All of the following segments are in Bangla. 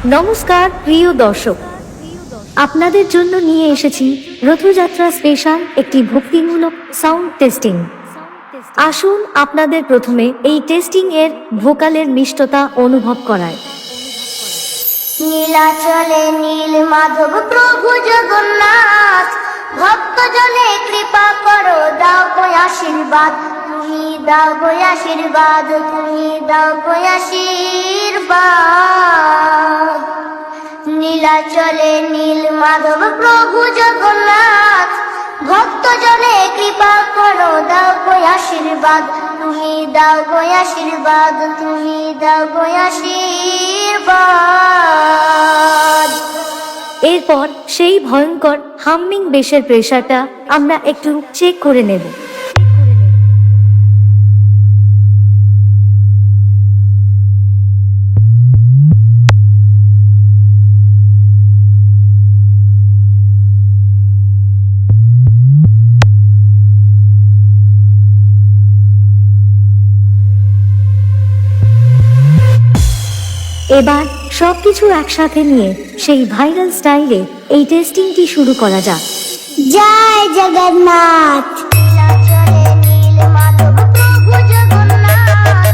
নমস্কার প্রিয় দর্শক, আপনাদের জন্য নিয়ে এসেছি রথযাত্রা স্পেশাল একটি ভক্তিমূলক সাউন্ড টেস্টিং। আসুন আপনাদের প্রথমে এই টেস্টিং এর ভোকালের মিষ্টতা অনুভব করায়। নীলাচলে নীল মাধব প্রভু জগন্নাথ, ভক্তজনে কৃপা করো, দাও গো আশীর্বাদ, তুমি দাও গো আশীর্বাদ, তুমি দাও গো আশীর্বাদ। নীলাচলে নীল মাধব প্রভু জগন্নাথ, ভক্তজনে কৃপা করো, দাও গো আশীর্বাদ, তুমি দাও গো আশীর্বাদ, তুমি দাও গো আশীর্বাদ। এরপর সেই ভয়ঙ্কর হামিং বেসের প্রেসারটা আমরা একটু চেক করে নেব। এবার সবকিছু একসাথে নিয়ে সেই ভাইরাল স্টাইলে এই টেস্টিংটি শুরু করা যাক। জয় জগন্নাথ। নীলাচলে নীল মাধব প্রভু জগন্নাথ,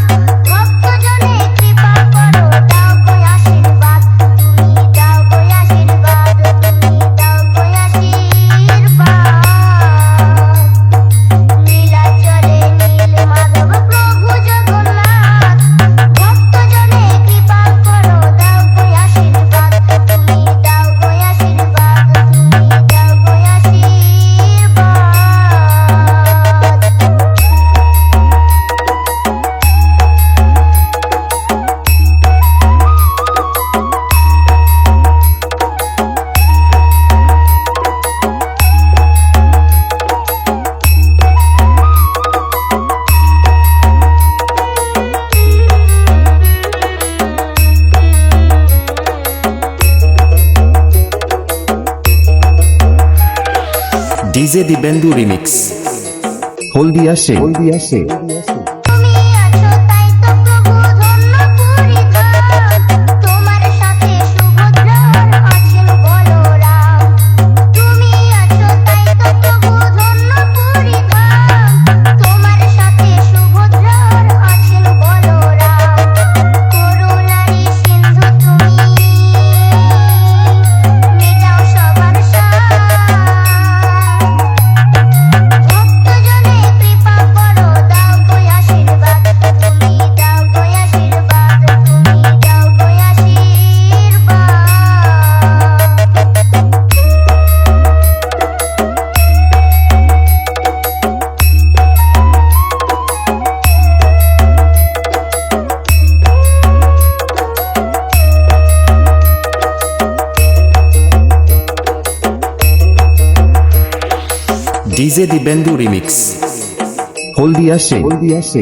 ভক্তজনে কৃপা করো, দাও গো আশীর্বাদ, তুমি দাও গো আশীর্বাদ, তুমি দাও গো আশীর্বাদ। নীলাচলে নীল মাধব প্রভু জগন্নাথ, ভক্তজনে কৃপা করো, দাও গো আশীর্বাদ, তুমি দাও গো আশীর্বাদ, তুমি দাও গো ডিজে দিবেন্দু রিমিক্স হলদিয়া সে তুমি আছো তাই তো প্রভু ধন্য পুরী ধাম, তোমার সাথে সুভদ্রার আছেন বলরাম। তুমি আছো তাই তো প্রভু ধন্য পুরী ধাম, তোমার সাথে সুভদ্রার আছেন বলরাম। করুণারি সিন্ধু তুমি, মেটাও সবার সাথ। ভক্তজনে কৃপা করো, দাও গো আশীর্বাদ, তুমি দাও গো আশীর্বাদ, তুমি দাও গো ডিজে দিবেন্দু রিমিক্স হলদিয়া সে